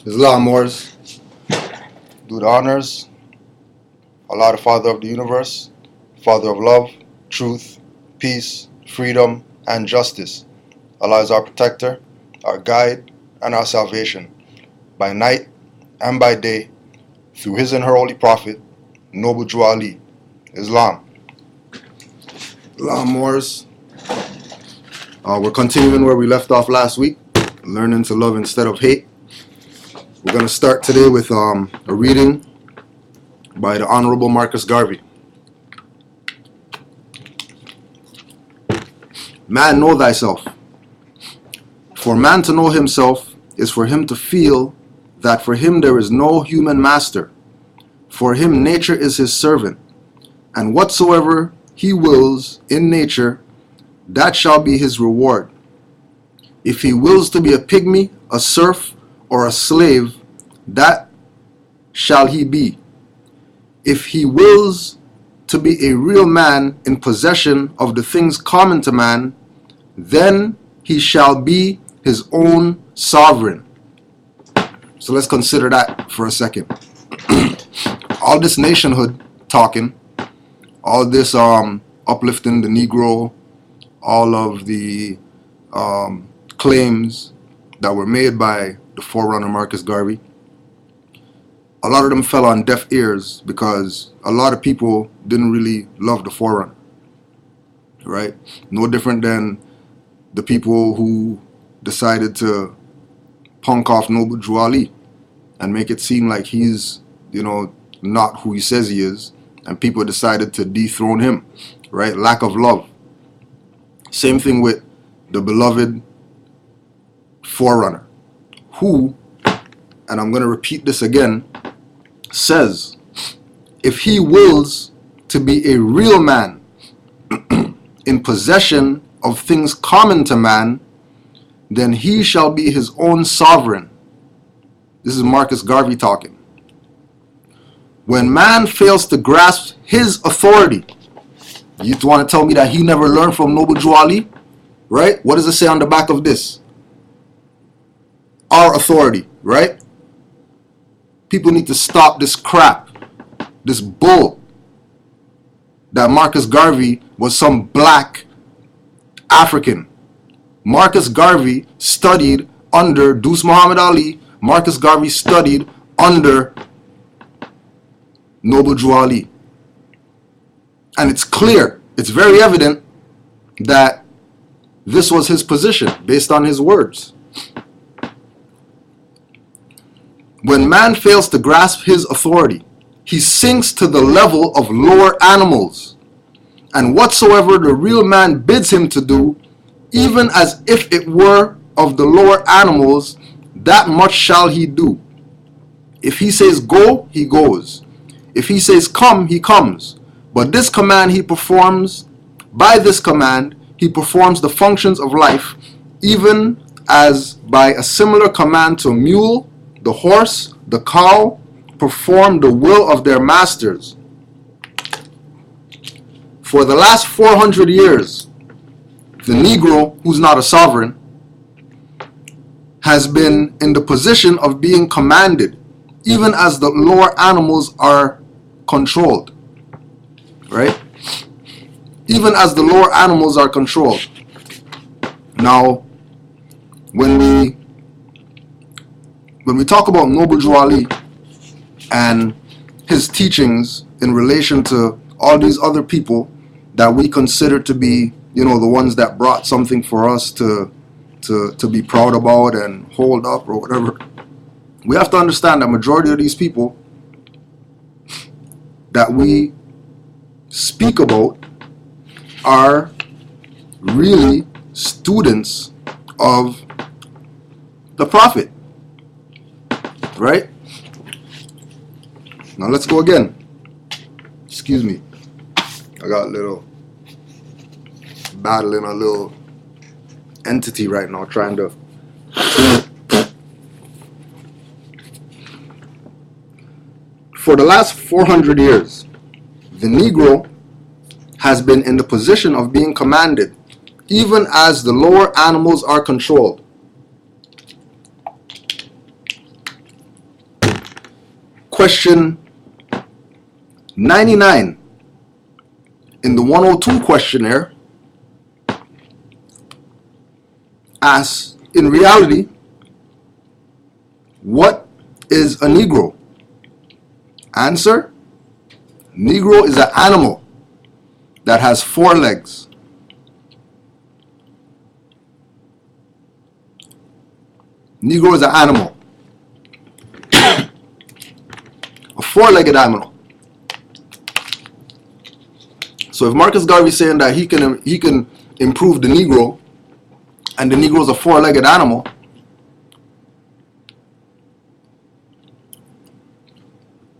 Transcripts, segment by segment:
Islam Moors, do the honors. Allah, the Father of the universe, Father of love, truth, peace, freedom, and justice. Allah is our protector, our guide, and our salvation, by night and by day, through His and her holy Prophet, Noble Jew Ali, Islam. Islam Moors, we're continuing where we left off last week, learning to love instead of hate. We're going to start today with a reading by the Honorable Marcus Garvey. Man, know thyself. For man to know himself is for him to feel that for him there is no human master. For him nature is his servant, and whatsoever he wills in nature, that shall be his reward. If he wills to be a pygmy, a serf, or a slave, that shall he be. If he wills to be a real man in possession of the things common to man, then he shall be his own sovereign. So let's consider that for a second. All this nationhood talking, all this uplifting the Negro, all of the claims that were made by the forerunner Marcus Garvey, a lot of them fell on deaf ears because a lot of people didn't really love the forerunner, right? No different than the people who decided to punk off Noble Jew Ali and make it seem like he's, not who he says he is, and people decided to dethrone him, right? Lack of love. Same thing with the beloved forerunner, who, and I'm going to repeat this again, says, if he wills to be a real man in possession of things common to man, then he shall be his own sovereign. This is Marcus Garvey talking. When man fails to grasp his authority, you want to tell me that he never learned from Noble Jew Ali? Right? What does it say on the back of this? Our authority, right? People need to stop this crap, this bull, that Marcus Garvey was some black African. Marcus Garvey studied under Deuce Muhammad Ali. Marcus Garvey studied under Noble Jew Ali. And it's clear, it's very evident that this was his position based on his words. When man fails to grasp his authority, he sinks to the level of lower animals. And whatsoever the real man bids him to do, even as if it were of the lower animals, that much shall he do. If he says go, he goes. If he says come, he comes. But this command he performs, by this command he performs the functions of life, even as by a similar command to a mule, the horse, the cow, perform the will of their masters. For the last 400 years, the Negro, who's not a sovereign, has been in the position of being commanded, even as the lower animals are controlled. Right? Even as the lower animals are controlled. Now, when we talk about Noble Jew Ali and his teachings in relation to all these other people that we consider to be, the ones that brought something for us to be proud about and hold up or whatever, we have to understand that majority of these people that we speak about are really students of the Prophet. Right? Now let's go again. Excuse me. I got a little battling a little entity right now trying to for the last 400 years, the Negro has been in the position of being commanded, even as the lower animals are controlled. question 99 in the 102 questionnaire asks, in reality, what is a Negro? Answer: Negro is an animal that has 4 legs. Negro is an animal. A 4-legged animal. So if Marcus Garvey is saying that he can improve the Negro, and the Negro is a 4-legged animal,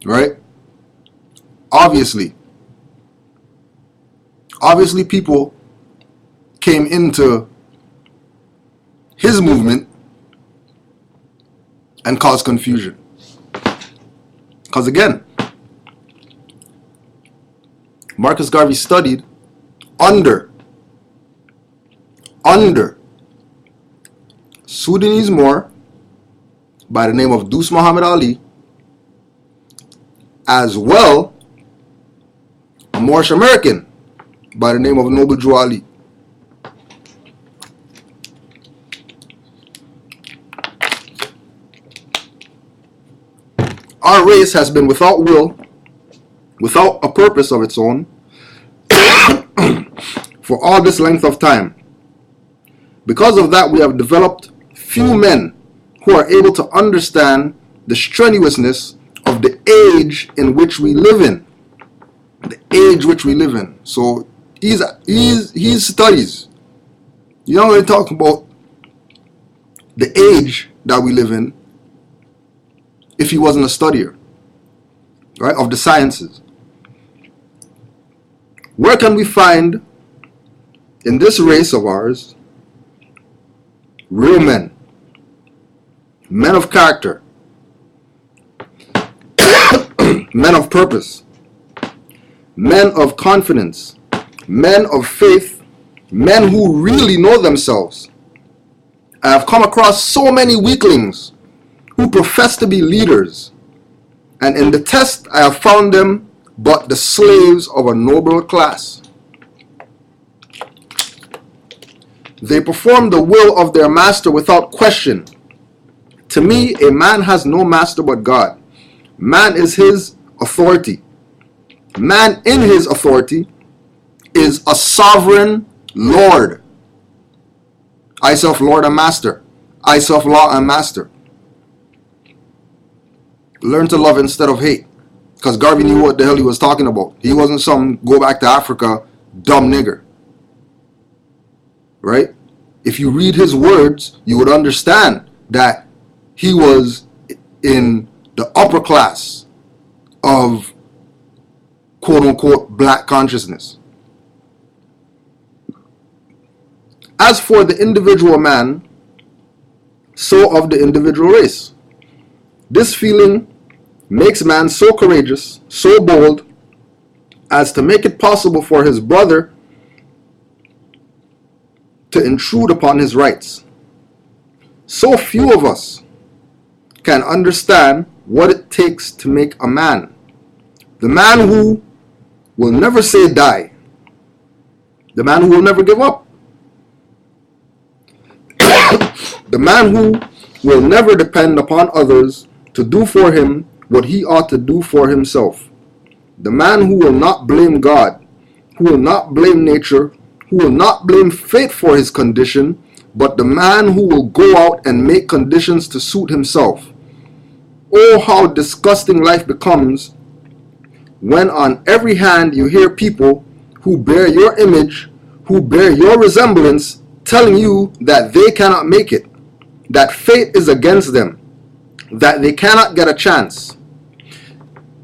right? Obviously people came into his movement and caused confusion. Because again, Marcus Garvey studied under Sudanese Moor by the name of Deuce Muhammad Ali, as well a Moorish American by the name of Noble Drew Ali. Our race has been without will, without a purpose of its own, for all this length of time. Because of that, we have developed few men who are able to understand the strenuousness of the age in which we live in. The age which we live in. So he studies. You know, when they talk about the age that we live in, if he wasn't a studier, right, of the sciences. Where can we find in this race of ours real men, men of character, men of purpose, men of confidence, men of faith, men who really know themselves? I have come across so many weaklings who profess to be leaders, and in the test I have found them but the slaves of a noble class. They perform the will of their master without question. To me, a man has no master but God. Man is his authority. Man in his authority is a sovereign Lord. I self Lord and Master. I self law and Master. Learn to love instead of hate. Because Garvey knew what the hell he was talking about. He wasn't some go back to Africa dumb nigger. Right? If you read his words, you would understand that he was in the upper class of quote unquote black consciousness. As for the individual man, so of the individual race. This feeling makes man so courageous, so bold, as to make it possible for his brother to intrude upon his rights. So few of us can understand what it takes to make a man. The man who will never say die. The man who will never give up. The man who will never depend upon others to do for him what he ought to do for himself. The man who will not blame God, who will not blame nature, who will not blame fate for his condition, but the man who will go out and make conditions to suit himself. Oh, how disgusting life becomes when on every hand you hear people who bear your image, who bear your resemblance, telling you that they cannot make it, that fate is against them, that they cannot get a chance.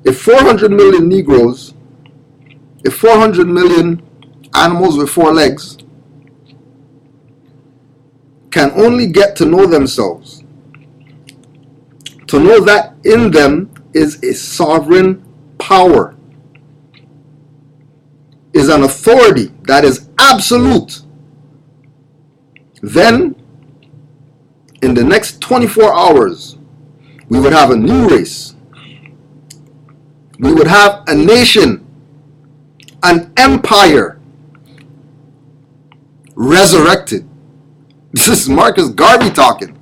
If 400 million Negroes, if 400 million animals with 4 legs can only get to know themselves, to know that in them is a sovereign power, is an authority that is absolute, then in the next 24 hours we would have a new race, We would have a nation, an empire resurrected. This is Marcus Garvey talking.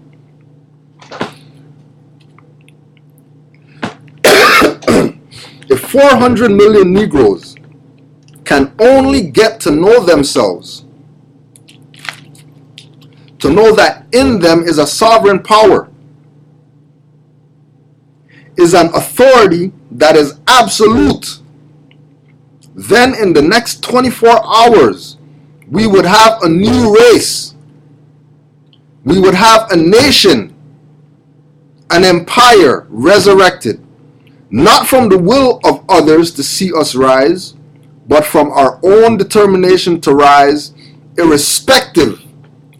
If 400 million Negroes can only get to know themselves, to know that in them is a sovereign power, is an authority that is absolute, then in the next 24 hours, we would have a new race. We would have a nation, an empire resurrected, not from the will of others to see us rise, but from our own determination to rise, irrespective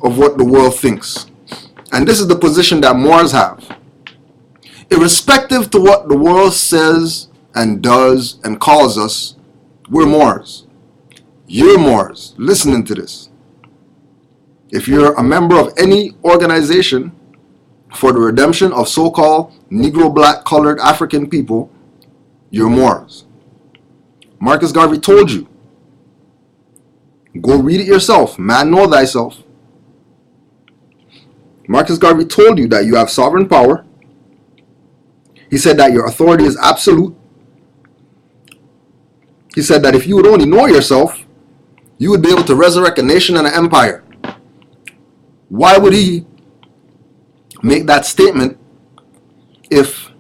of what the world thinks. And this is the position that Moors have. Irrespective to what the world says and does and calls us, we're Moors. You're Moors, listening to this. If you're a member of any organization for the redemption of so-called Negro, Black, Colored, African people, you're Moors. Marcus Garvey told you. Go read it yourself. Man, know thyself. Marcus Garvey told you that you have sovereign power. He said that your authority is absolute. He said that if you would only know yourself, you would be able to resurrect a nation and an empire. Why would he make that statement if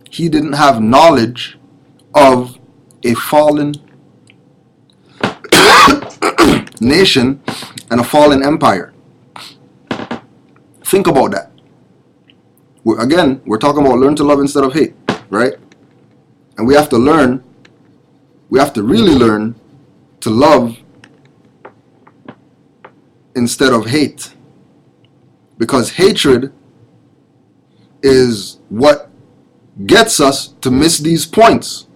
he didn't have knowledge of a fallen nation and a fallen empire? Think about that. We're talking about learn to love instead of hate, right? And we have to learn, we have to really learn to love instead of hate. Because hatred is what gets us to miss these points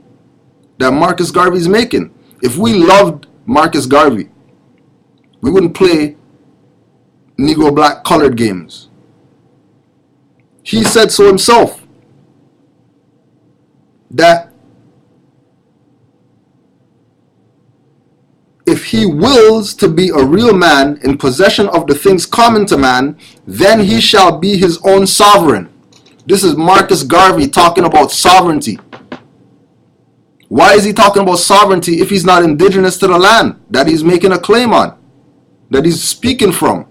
that Marcus Garvey is making. If we loved Marcus Garvey, we wouldn't play Negro, Black, Colored games. He said so himself, that if he wills to be a real man in possession of the things common to man, then he shall be his own sovereign. This is Marcus Garvey talking about sovereignty. Why is he talking about sovereignty if he's not indigenous to the land that he's making a claim on, that he's speaking from?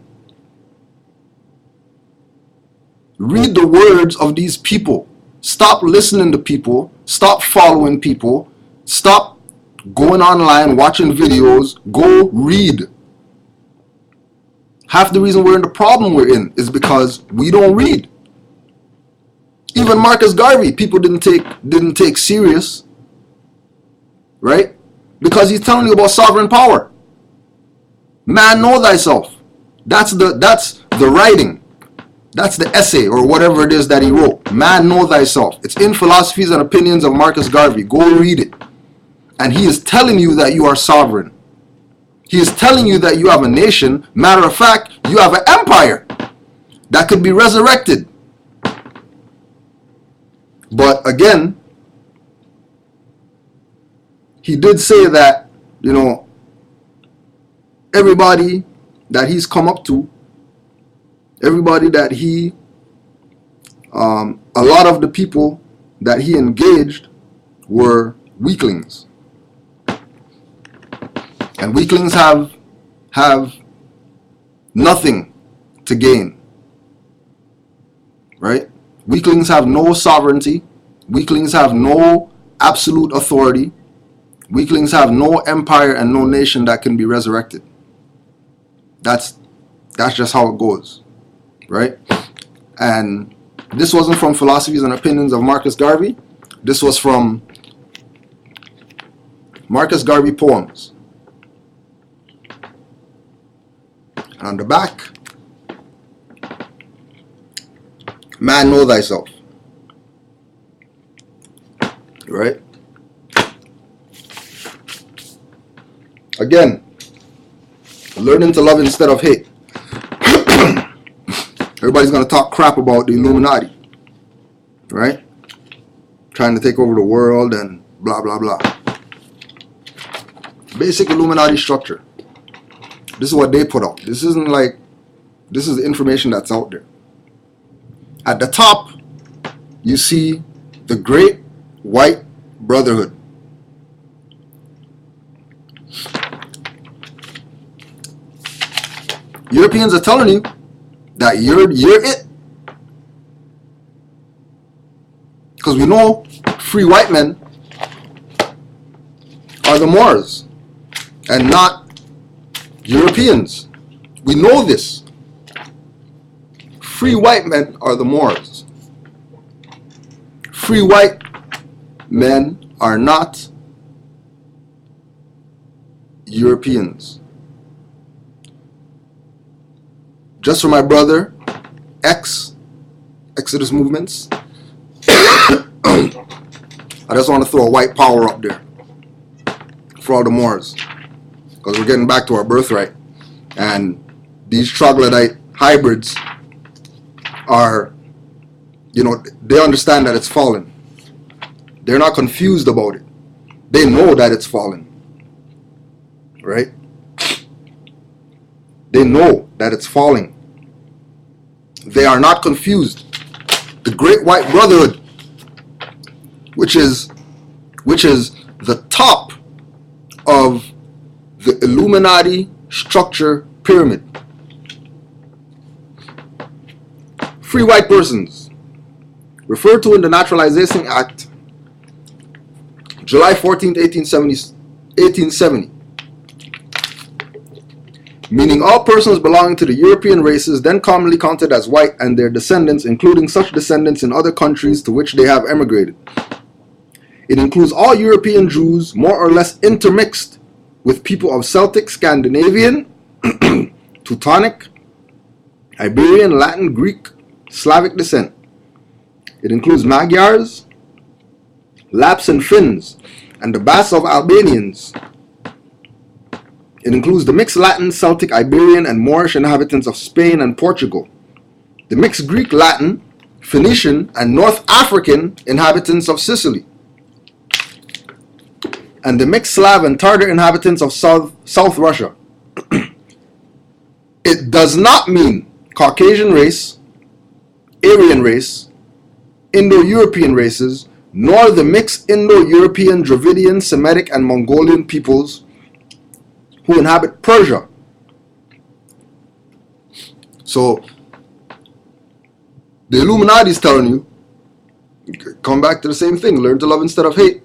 Read the words of these people. Stop listening to people. Stop following people. Stop going online, watching videos. Go read. Half the reason we're in the problem we're in is because we don't read. Even Marcus Garvey, people didn't take serious, right? Because he's telling you about sovereign power. Man, know thyself. That's the writing. That's the essay or whatever it is that he wrote. Man, know thyself. It's in Philosophies and Opinions of Marcus Garvey. Go read it. And he is telling you that you are sovereign. He is telling you that you have a nation. Matter of fact, you have an empire that could be resurrected. But again, he did say that, everybody that he's come up to, everybody that he, a lot of the people that he engaged were weaklings. And weaklings have nothing to gain, right? Weaklings have no sovereignty. Weaklings have no absolute authority. Weaklings have no empire and no nation that can be resurrected. That's just how it goes, right? And this wasn't from Philosophies and Opinions of Marcus Garvey. This was from Marcus Garvey Poems. And on the back, man, know thyself. Right? Again, learning to love instead of hate. Everybody's going to talk crap about the Illuminati. Right? trying to take over the world and blah, blah, blah. Basic Illuminati structure. This is what they put out. This isn't like, this is the information that's out there. At the top, you see the Great White Brotherhood. Europeans are telling you that you're it. Because we know free white men are the Moors and not Europeans. We know this. Free white men are the Moors. Free white men are not Europeans. Just for my brother, Exodus movements, I just want to throw a white power up there for all the Moors, because we're getting back to our birthright. And these troglodyte hybrids are, you know, they understand that it's fallen. They're not confused about it. They know that it's fallen. Right? They know that it's falling. They are not confused. The Great White Brotherhood, which is the top of the Illuminati structure pyramid. Free white persons, referred to in the Naturalization Act, July 14th, 1870, meaning all persons belonging to the European races then commonly counted as white and their descendants, including such descendants in other countries to which they have emigrated. It includes all European Jews more or less intermixed with people of Celtic, Scandinavian, Teutonic, Iberian, Latin, Greek, Slavic descent. It includes Magyars, Lapps and Finns, and the Basques of Albanians. It includes the mixed Latin, Celtic, Iberian, and Moorish inhabitants of Spain and Portugal, the mixed Greek, Latin, Phoenician, and North African inhabitants of Sicily, and the mixed Slav and Tartar inhabitants of South Russia. It does not mean Caucasian race, Aryan race, Indo-European races, nor the mixed Indo-European, Dravidian, Semitic, and Mongolian peoples who inhabit Persia. So the Illuminati is telling you, come back to the same thing, learn to love instead of hate.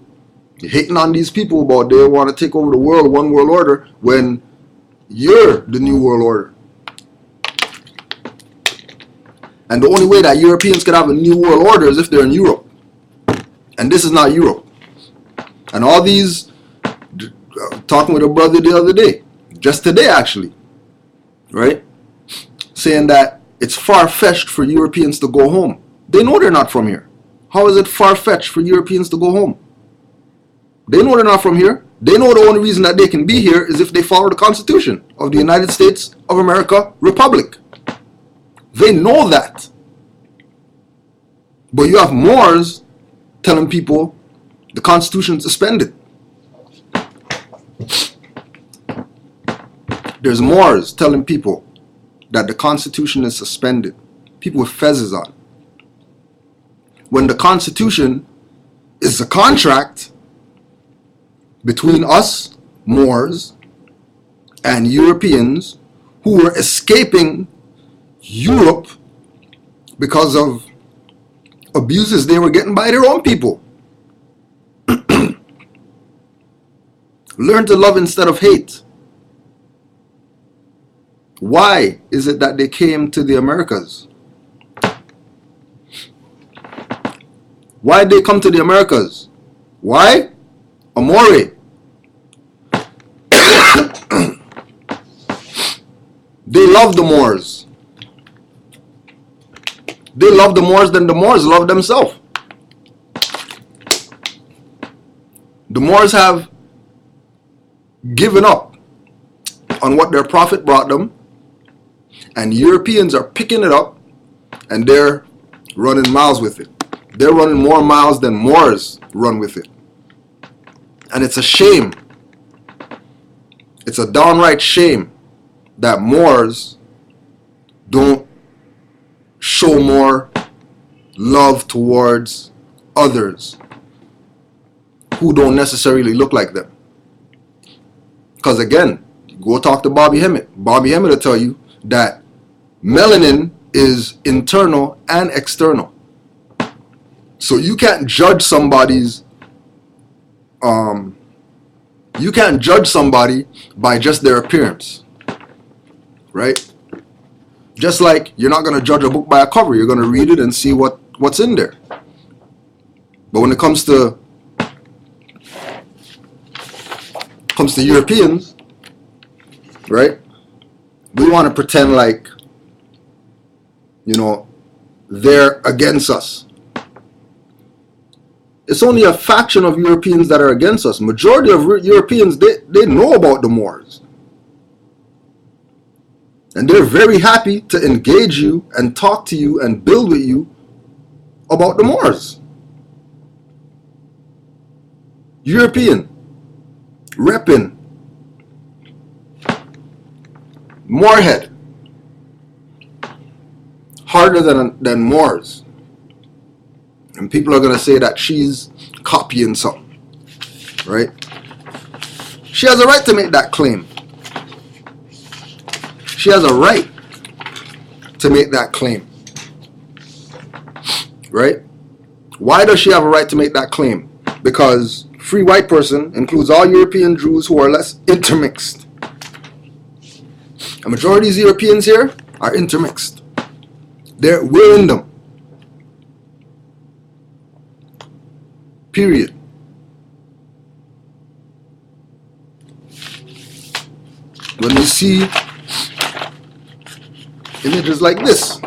You're hating on these people about they want to take over the world, one world order, when you're the new world order. And the only way that Europeans could have a new world order is if they're in Europe. And this is not Europe. And all these, talking with a brother the other day, just today actually, right? Saying that it's far-fetched for Europeans to go home. They know they're not from here. How is it far-fetched for Europeans to go home? They know they're not from here. They know the only reason that they can be here is if they follow the Constitution of the United States of America Republic. They know that. But you have Moors telling people the Constitution is suspended. There's Moors telling people that the Constitution is suspended. People with fezzes on. When the Constitution is a contract between us, Moors, and Europeans who were escaping Europe because of abuses they were getting by their own people. Learn to love instead of hate. Why is it that they came to the Americas? Why did they come to the Americas? Why? Amore. They love the Moors. They love the Moors, then the Moors love themselves. The Moors have given up on what their prophet brought them, and Europeans are picking it up and they're running miles with it. They're running more miles than Moors run with it. And it's a shame. It's a downright shame that Moors don't show more love towards others who don't necessarily look like them. Because again, go talk to Bobby Hemmett. Bobby Hemmett will tell you that melanin is internal and external. So you can't judge somebody's you can't judge somebody by just their appearance, right? Just like you're not going to judge a book by a cover. You're going to read it and see what's in there. But when it comes to Europeans, right, we want to pretend like, you know, they're against us. It's only a faction of Europeans that are against us. Majority of Europeans, they know about the Moors. And they're very happy to engage you and talk to you and build with you about the Moors. European, repping, Moorhead, harder than Moors. And people are going to say that she's copying something, right? She has a right to make that claim. She has a right to make that claim, right? Why does she have a right to make that claim? Because free white person includes all European Jews who are less intermixed. A majority of these Europeans here are intermixed. We're in them. Period. When we see images like this,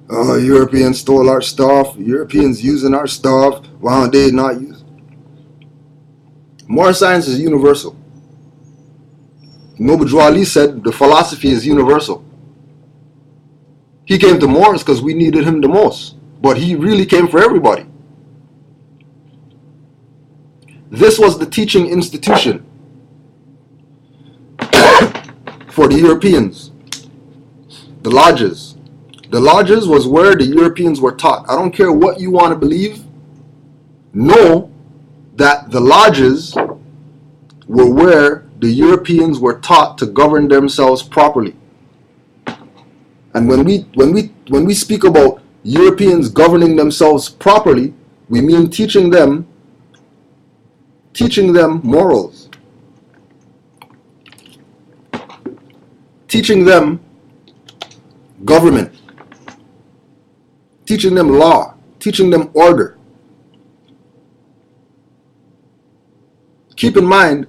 oh, Europeans stole our stuff, Europeans using our stuff, why don't they not use it? Moral science is universal. Noble Drew Ali said the philosophy is universal. He came to Moors because we needed him the most. But he really came for everybody. This was the teaching institution for the Europeans. The lodges. The lodges was where the Europeans were taught. I don't care what you want to believe. Know that the lodges were where the Europeans were taught to govern themselves properly. And when we speak about Europeans governing themselves properly, we mean teaching them morals, teaching them government, teaching them law, teaching them order. Keep in mind,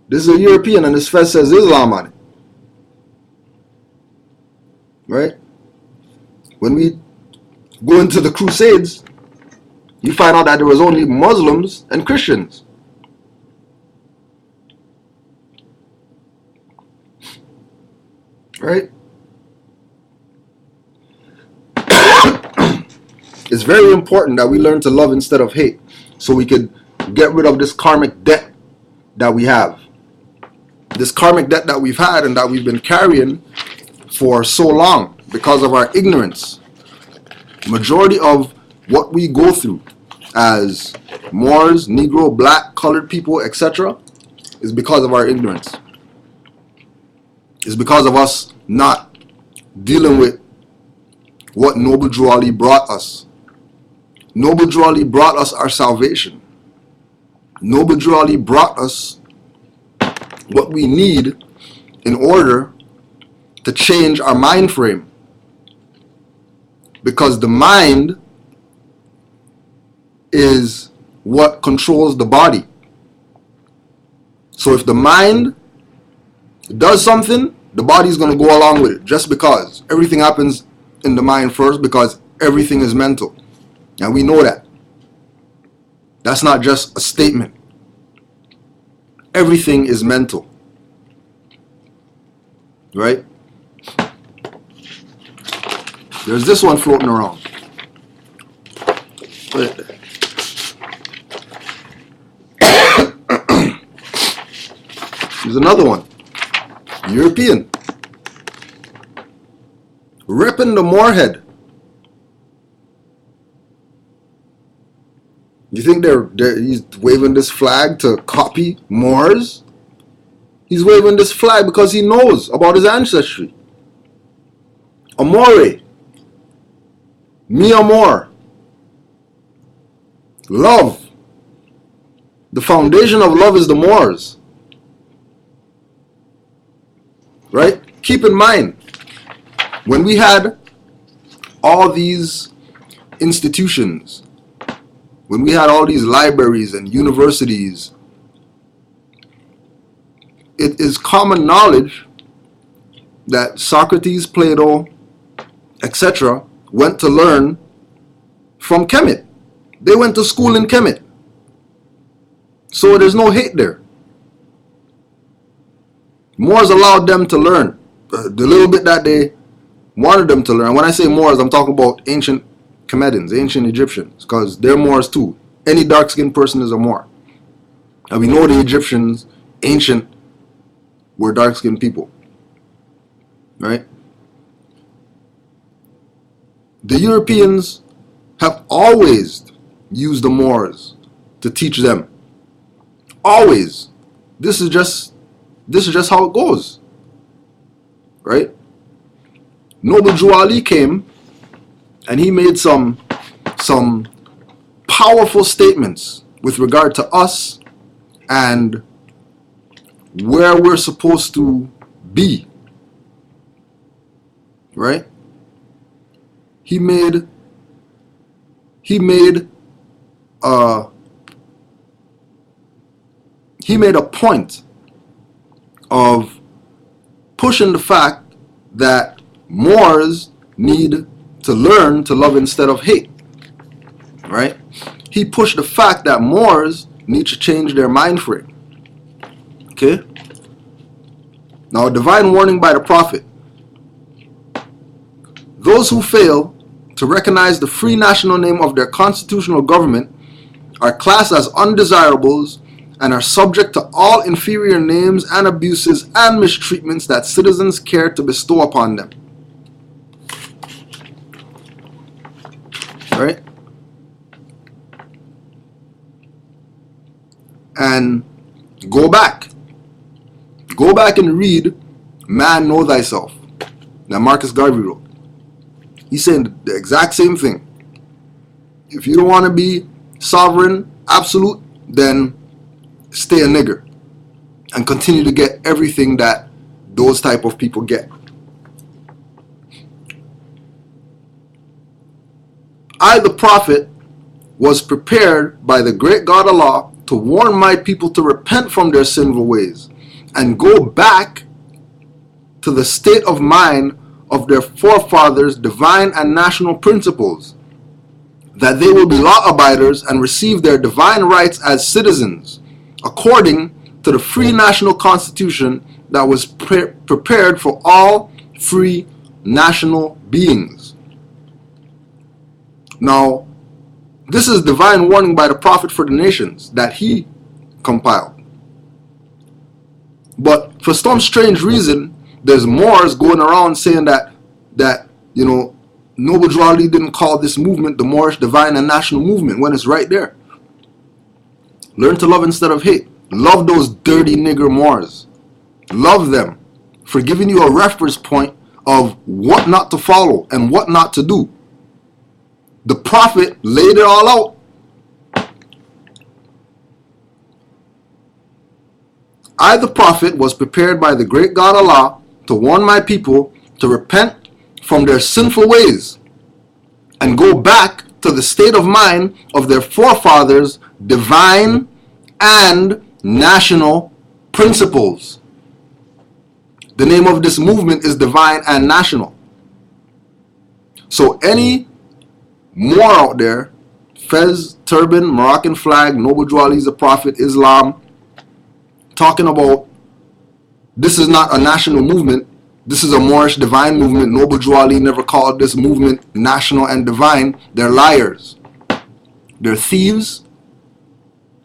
this is a European and this fez says Islam on it, right? When we go into the Crusades, you find out that there was only Muslims and Christians. Right? It's very important that we learn to love instead of hate, so we could get rid of this karmic debt that we have. This karmic debt that we've had and that we've been carrying for so long because of our ignorance. Majority of what we go through as Moors, Negro, black, colored people, etc. is because of our ignorance. It's because of us not dealing with what Noble Drew Ali brought us. Noble Drew Ali brought us our salvation. Noble Drew Ali brought us what we need in order to change our mind frame. Because the mind is what controls the body. So if the mind does something, the body's going to go along with it, just because everything happens in the mind first, because everything is mental. And we know that. That's not just a statement. Everything is mental. Right? There's this one floating around. There's another one. European. Repping the Moorhead. You think he's waving this flag to copy Moors? He's waving this flag because he knows about his ancestry. Amore. Mi amor. Love. The foundation of love is the Moors. Right? Keep in mind, when we had all these institutions, when we had all these libraries and universities, it is common knowledge that Socrates, Plato, etc. went to learn from Kemet. They went to school in Kemet. So there's no hate there. Moors allowed them to learn the little bit that they wanted them to learn. When I say Moors, I'm talking about ancient Kemetans, ancient Egyptians, because they're Moors too. Any dark-skinned person is a Moor. And we know the Egyptians, ancient, were dark-skinned people. Right? The Europeans have always used the Moors to teach them. Always. This is just how it goes. Right? Noble Drew Ali came and he made some powerful statements with regard to us and where we're supposed to be. Right? He made a point of pushing the fact that Moors need to learn to love instead of hate. Right? He pushed the fact that Moors need to change their mind frame. Okay? Now, a divine warning by the prophet. Those who fail to recognize the free national name of their constitutional government are classed as undesirables and are subject to all inferior names and abuses and mistreatments that citizens care to bestow upon them. Right? And go back and read Man Know Thyself that Marcus Garvey wrote. He's saying the exact same thing. If you don't want to be sovereign, absolute, then stay a nigger and continue to get everything that those type of people get. I, the prophet, was prepared by the great God Allah to warn my people to repent from their sinful ways and go back to the state of mind of their forefathers' divine and national principles, that they will be law-abiders and receive their divine rights as citizens, according to the free national constitution that was prepared for all free national beings. Now, this is divine warning by the prophet for the nations that he compiled. But for some strange reason, there's Moors going around saying that Noble Drew Ali didn't call this movement the Moorish Divine and National Movement when it's right there. Learn to love instead of hate. Love those dirty nigger Moors. Love them for giving you a reference point of what not to follow and what not to do. The prophet laid it all out. I, the prophet, was prepared by the great God Allah to warn my people to repent from their sinful ways and go back to the state of mind of their forefathers' divine and national principles. The name of this movement is Divine and National. So any Moor out there, Fez, turban, Moroccan flag, Noble Drew Ali is a prophet, Islam, talking about this is not a national movement, this is a Moorish divine movement. Noble Drew Ali never called this movement national and divine. They're liars. They're thieves.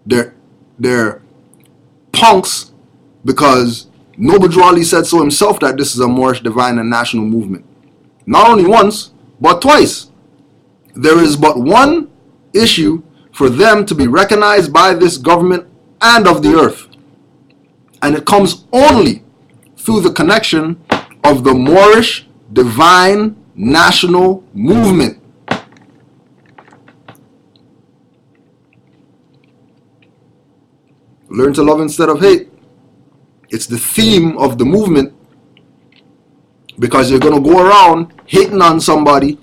They're punks, because Noble Drew Ali said so himself that this is a Moorish divine and national movement. Not only once, but twice. There is but one issue for them to be recognized by this government and of the earth. And it comes only through the connection of the Moorish divine national movement. Learn to love instead of hate. It's the theme of the movement, because you're going to go around hating on somebody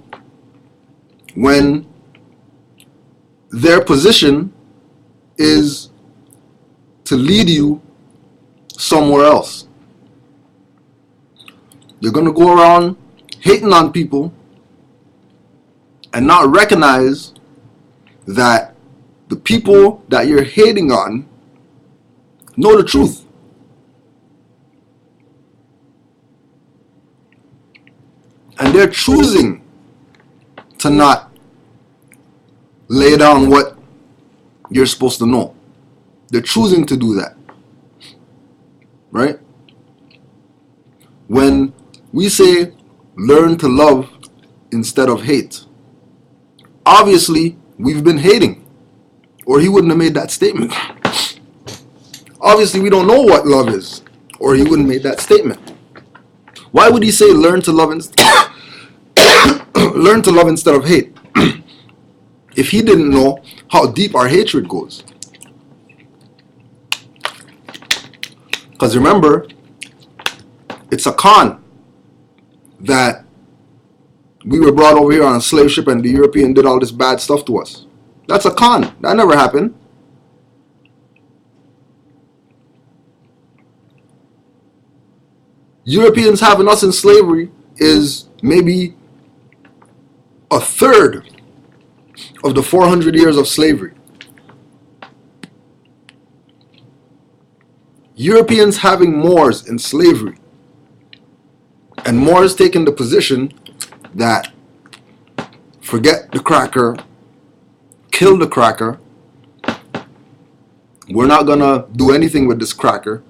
when their position is to lead you somewhere else. You're going to go around hating on people and not recognize that the people that you're hating on know the truth. And they're choosing to not lay down what you're supposed to know. They're choosing to do that. Right? When we say learn to love instead of hate, obviously we've been hating, or he wouldn't have made that statement. Obviously we don't know what love is, or he wouldn't have made that statement. Why would he say learn to love learn to love instead of hate if he didn't know how deep our hatred goes? Because remember, it's a con that we were brought over here on a slave ship and the European did all this bad stuff to us. That's a con. That never happened. Europeans having us in slavery is maybe a third of the 400 years of slavery. Europeans having Moors in slavery, and Moors taking the position that forget the cracker, kill the cracker, we're not gonna do anything with this cracker,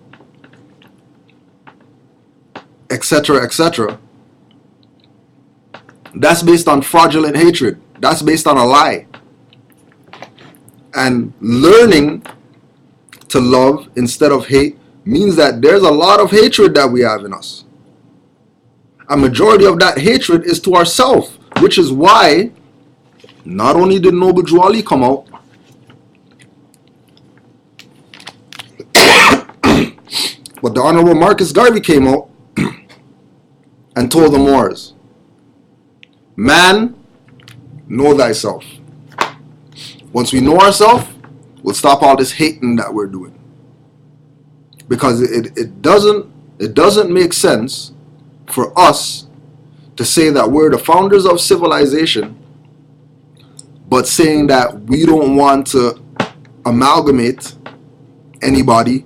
etc., etc. That's based on fraudulent hatred. That's based on a lie. And learning to love instead of hate means that there's a lot of hatred that we have in us. A majority of that hatred is to ourselves, which is why not only did Noble Drew Ali come out, but the Honorable Marcus Garvey came out and told the Moors, man, know thyself. Once we know ourselves, we'll stop all this hating that we're doing. Because it doesn't make sense for us to say that we're the founders of civilization, but saying that we don't want to amalgamate anybody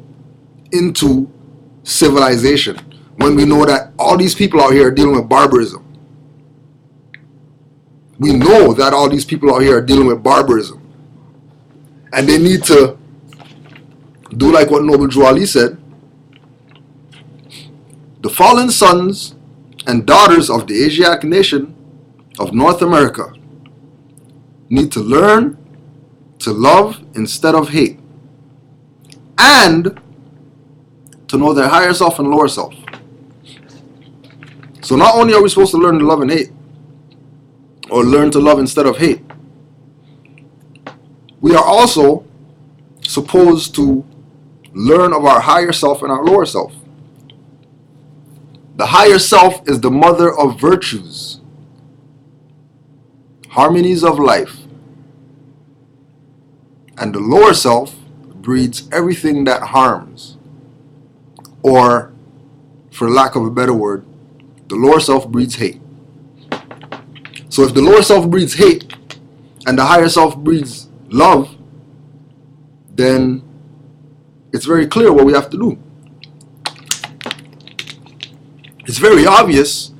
into civilization, when we know that all these people out here are dealing with barbarism. We know that all these people out here are dealing with barbarism. And they need to do like what Noble Drew Ali said. The fallen sons and daughters of the Asiatic nation of North America need to learn to love instead of hate, and to know their higher self and lower self. So not only are we supposed to learn to love and hate, or learn to love instead of hate, we are also supposed to learn of our higher self and our lower self. The higher self is the mother of virtues, harmonies of life. And the lower self breeds everything that harms. Or, for lack of a better word, the lower self breeds hate. So if the lower self breeds hate and the higher self breeds love, then it's very clear what we have to do. It's very obvious.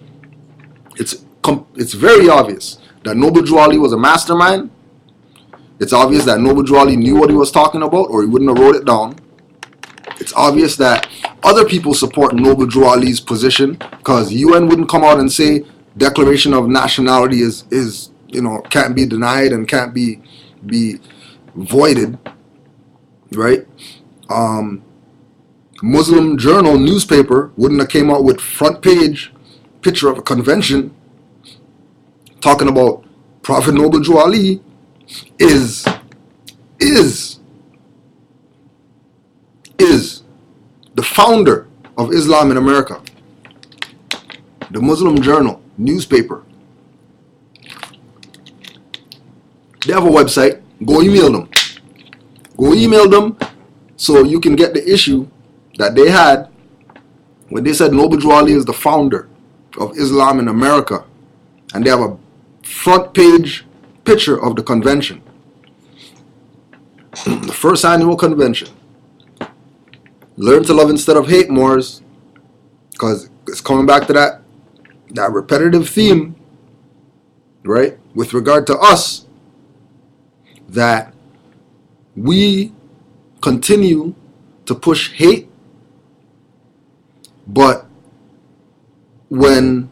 It's very obvious that Noble Drew Ali was a mastermind. It's obvious that Noble Drew Ali knew what he was talking about, or he wouldn't have wrote it down. It's obvious that other people support Noble Drew Ali's position, because UN wouldn't come out and say Declaration of Nationality is can't be denied and can't be voided, right? Muslim Journal newspaper wouldn't have came out with front page picture of a convention talking about Prophet Noble Drew Ali is the founder of Islam in America. The Muslim Journal newspaper. They have a website. Go email them. Go email them so you can get the issue that they had when they said Noble Drew Ali is the founder of Islam in America. And they have a front page picture of the convention. The first annual convention. Learn to love instead of hate, Moors, because it's coming back to that repetitive theme, right, with regard to us, that we continue to push hate, but when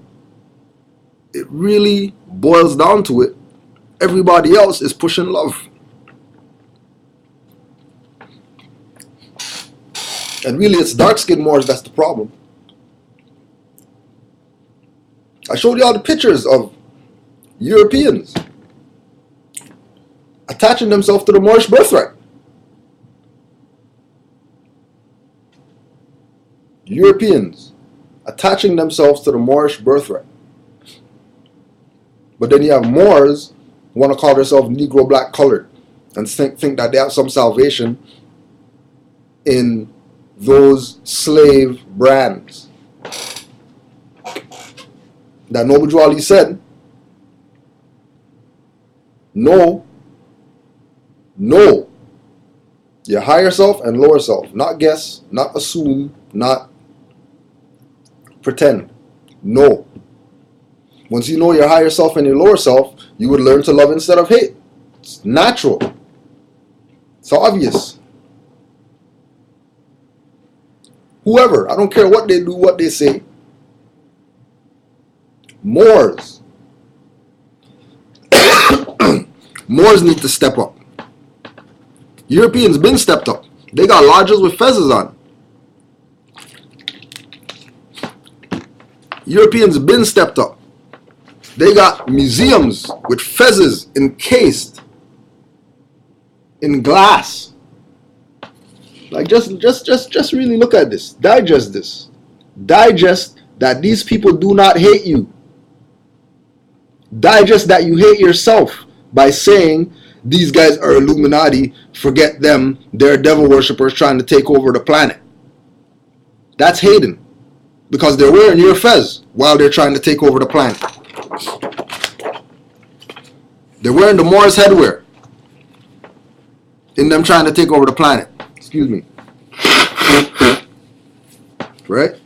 it really boils down to it, everybody else is pushing love. And really, it's dark-skinned Moors that's the problem. I showed you all the pictures of Europeans attaching themselves to the Moorish birthright. Europeans attaching themselves to the Moorish birthright. But then you have Moors who want to call themselves Negro, black, colored, and think that they have some salvation in those slave brands. That Noble Drew Ali said, no, your higher self and lower self, not guess, not assume, not pretend. No. Once you know your higher self and your lower self, you would learn to love instead of hate. It's natural. It's obvious. Whoever, I don't care what they do, what they say. Moors. Moors need to step up. Europeans been stepped up. They got lodges with fezzes on. Europeans been stepped up. They got museums with fezzes encased in glass. Like just really look at this. Digest this. Digest that these people do not hate you. Digest that you hate yourself by saying these guys are Illuminati, forget them, they're devil worshippers trying to take over the planet. That's hating. Because they're wearing your fez while they're trying to take over the planet. They're wearing the Moors headwear in them trying to take over the planet. Excuse me. Right?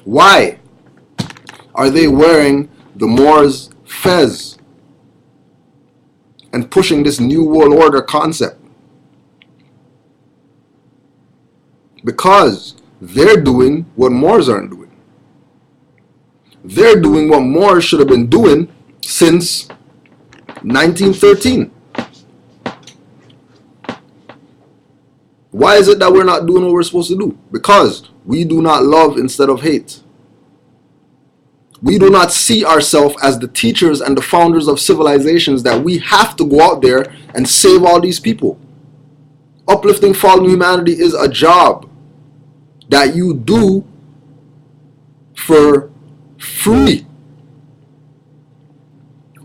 Why are they wearing the Moors fez and pushing this new world order concept? Because they're doing what Moors aren't doing. They're doing what Moors should have been doing since 1913. Why is it that we're not doing what we're supposed to do? Because we do not love instead of hate. We do not see ourselves as the teachers and the founders of civilizations that we have to go out there and save all these people. Uplifting fallen humanity is a job that you do for free.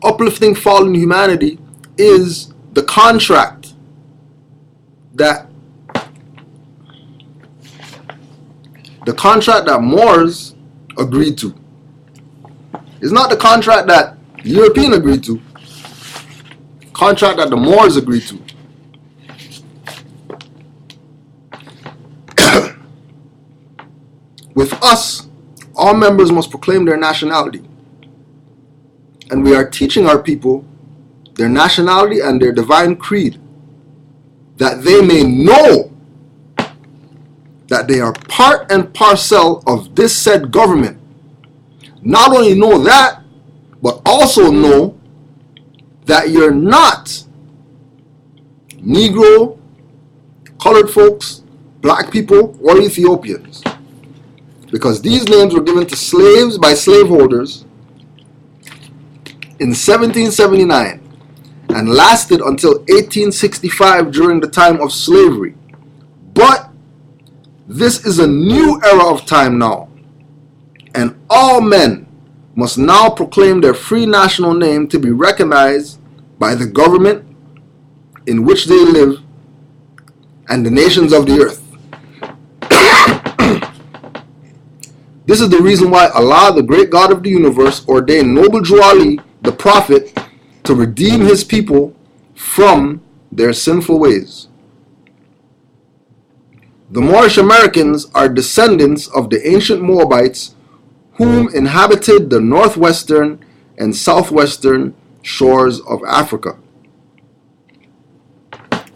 Uplifting fallen humanity is the contract that Moors agreed to. It's not the contract that European agreed to. Contract that the Moors agreed to. With us, All members must proclaim their nationality. And we are teaching our people their nationality and their divine creed, that they may know that they are part and parcel of this said government. Not only know that, but also know that you're not Negro, colored folks, black people, or Ethiopians. Because these names were given to slaves by slaveholders in 1779 and lasted until 1865 during the time of slavery. But this is a new era of time now, and all men must now proclaim their free national name to be recognized by the government in which they live and the nations of the earth. This is the reason why Allah, the great God of the universe, ordained Noble Drew Ali, the prophet, to redeem his people from their sinful ways. The Moorish Americans are descendants of the ancient Moabites whom inhabited the northwestern and southwestern shores of Africa.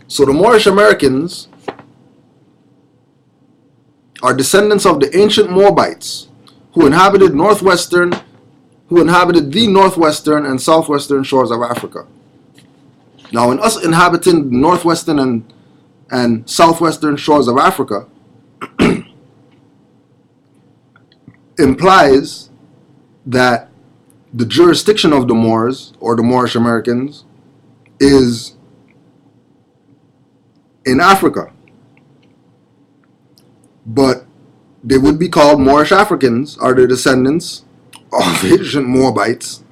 So the Moorish Americans are descendants of the ancient Moabites who inhabited the northwestern and southwestern shores of Africa. Now, in us inhabiting the northwestern and southwestern shores of Africa implies that the jurisdiction of the Moors, or the Moorish Americans, is in Africa. But they would be called Moorish Africans, are the descendants of ancient Moabites,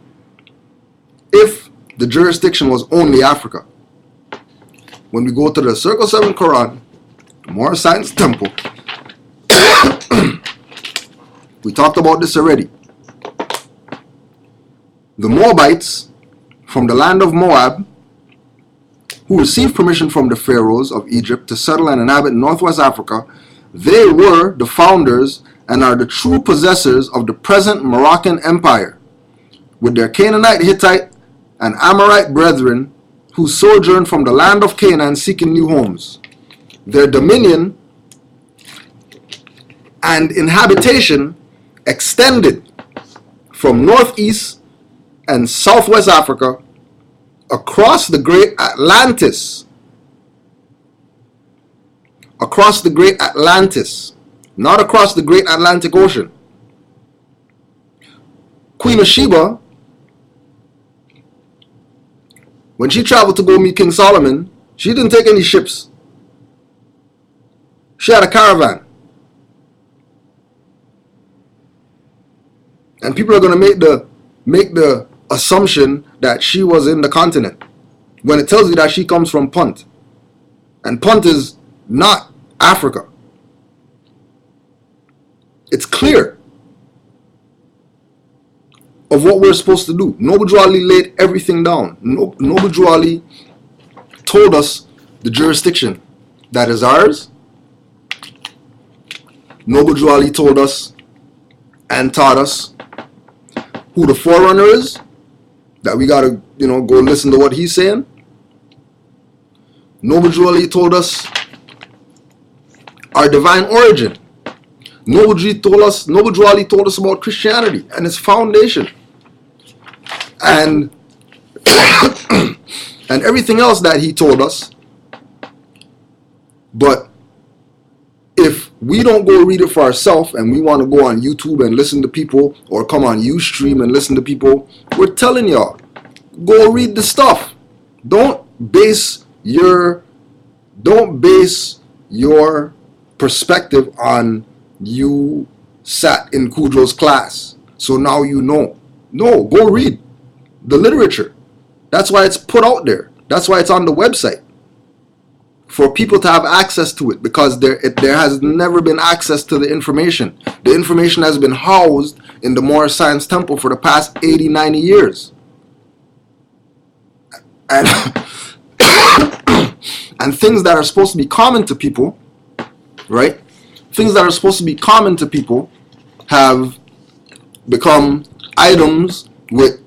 if the jurisdiction was only Africa. When we go to the Circle 7 Quran, the Moorish Science Temple, we talked about this already. The Moabites from the land of Moab, who received permission from the pharaohs of Egypt to settle and inhabit northwest Africa, they were the founders and are the true possessors of the present Moroccan Empire, with their Canaanite, Hittite, and Amorite brethren who sojourned from the land of Canaan seeking new homes. Their dominion and inhabitation extended from northeast and southwest Africa across the great Atlantis, not across the great Atlantic Ocean. Queen of Sheba, when she traveled to go meet King Solomon, she didn't take any ships. She had a caravan. And people are going to make the assumption that she was in the continent, when it tells you that she comes from Punt. And Punt is not Africa. It's clear of what we're supposed to do. Noble Drew Ali laid everything down. Noble Drew Ali told us the jurisdiction that is ours. Noble Drew Ali told us and taught us who the forerunner is, that we gotta, go listen to what he's saying. Noble Drew Ali told us our divine origin. Noble Drew Ali told us about Christianity and its foundation, and and everything else that he told us. But if we don't go read it for ourselves and we want to go on YouTube and listen to people, or come on Ustream and listen to people, we're telling y'all, go read the stuff. Don't base your perspective on you sat in Kudro's class, so now you know. No, go read the literature. That's why it's put out there. That's why it's on the website, for people to have access to it, because there has never been access to the information. The information has been housed in the Moorish Science Temple for the past 80, 90 years. And, and things that are supposed to be common to people, right? Things that are supposed to be common to people have become items with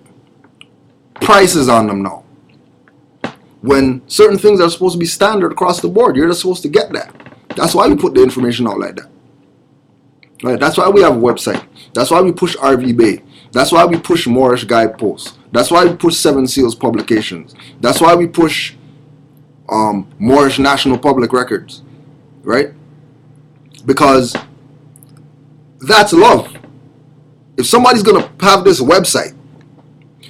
prices on them now. When certain things are supposed to be standard across the board, you're just supposed to get that. That's why we put the information out like that. Right? That's why we have a website. That's why we push RV Bay. That's why we push Moorish Guideposts. That's why we push Seven Seals Publications. That's why we push Moorish National Public Records. Right? Because that's love. If somebody's going to have this website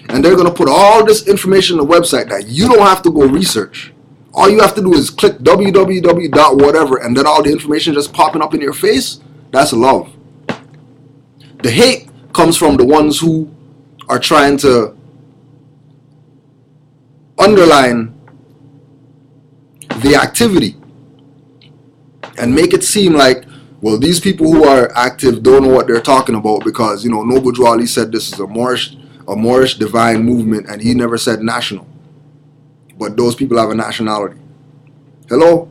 and they're going to put all this information on the website that you don't have to go research, all you have to do is click www. whatever, and then all the information just popping up in your face, that's love. The hate comes from the ones who are trying to underline the activity and make it seem like, well, these people who are active don't know what they're talking about because, you know, Noble Drew Ali said this is a Moorish divine movement and he never said national. But those people have a nationality. Hello?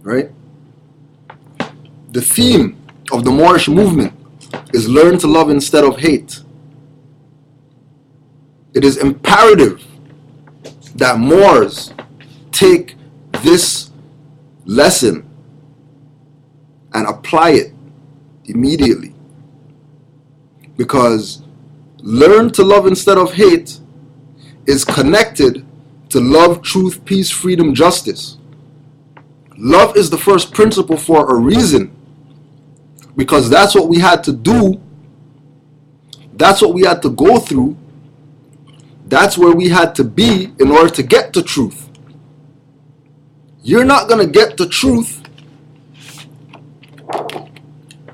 Right? The theme of the Moorish movement is learn to love instead of hate. It is imperative that Moors take this lesson and apply it immediately. Because learn to love instead of hate is connected to love, truth, peace, freedom, justice. Love is the first principle for a reason. Because that's what we had to do. That's what we had to go through. That's where we had to be in order to get to truth. You're not going to get the truth.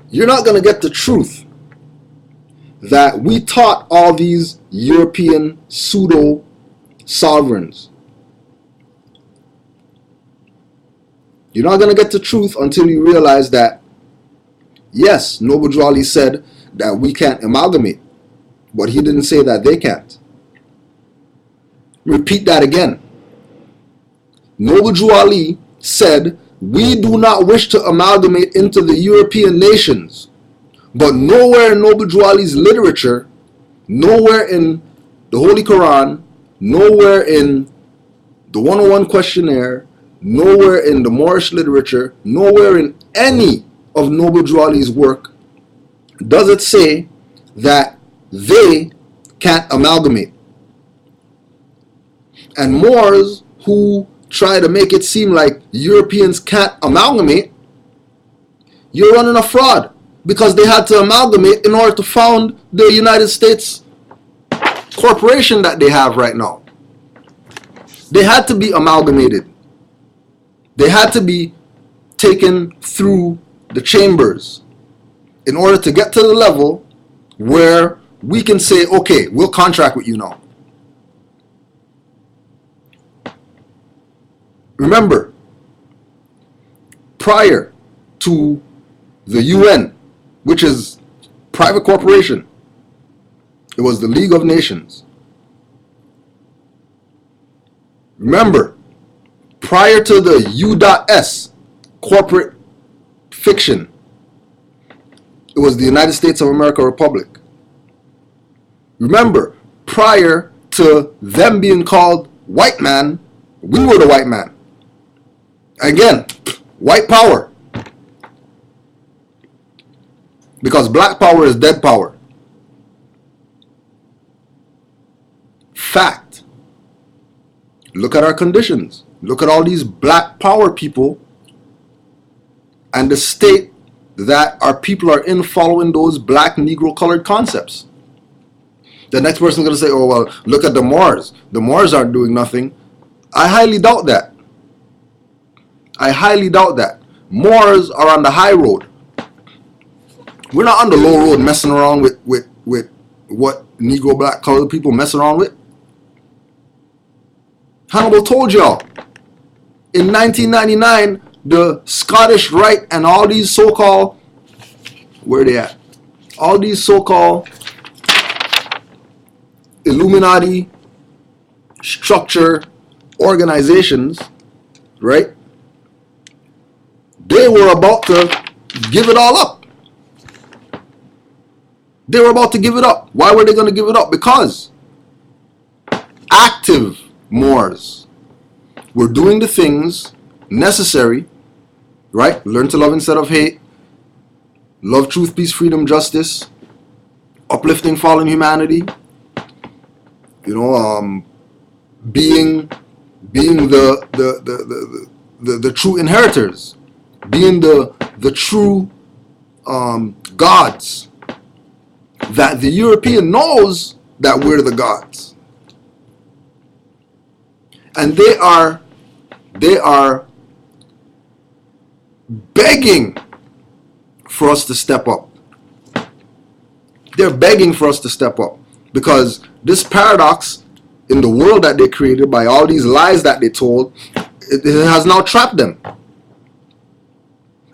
You're not going to get the truth that we taught all these European pseudo sovereigns. You're not going to get the truth until you realize that, yes, Noble Drew Ali said that we can't amalgamate, but he didn't say that they can't. Repeat that again. Noble Drew Ali said, we do not wish to amalgamate into the European nations. But nowhere in Noble Drew Ali's literature, nowhere in the Holy Quran, nowhere in the 101 questionnaire, nowhere in the Moorish literature, nowhere in any of Noble Drew Ali's work does it say that they can't amalgamate. And Moors who try to make it seem like Europeans can't amalgamate, you're running a fraud. Because they had to amalgamate in order to found the United States corporation that they have right now. They had to be amalgamated. They had to be taken through the chambers in order to get to the level where we can say, okay, we'll contract with you now. Remember, prior to the UN, which is private corporation, it was the League of Nations. Remember, prior to the U.S. corporate fiction, it was the United States of America Republic. Remember, prior to them being called white man, we were the white man. Again, white power. Because black power is dead power. Fact. Look at our conditions. Look at all these black power people and the state that our people are in following those black Negro colored concepts. The next person is going to say, oh, well, look at the Moors. The Moors aren't doing nothing. I highly doubt that. I highly doubt that. Moors are on the high road. We're not on the low road messing around with what Negro black colored people messing around with. Hannibal told y'all. In 1999, the Scottish Rite and all these so-called, where they at? All these so-called Illuminati structure organizations, right? They were about to give it all up. They were about to give it up. Why were they going to give it up? Because active Moors were doing the things necessary, right? Learn to love instead of hate, love, truth, peace, freedom, justice, uplifting fallen humanity, being the true inheritors, being the true gods, that the European knows that we're the gods. And they are begging for us to step up. They're begging for us to step up, because this paradox in the world that they created by all these lies that they told, it has now trapped them.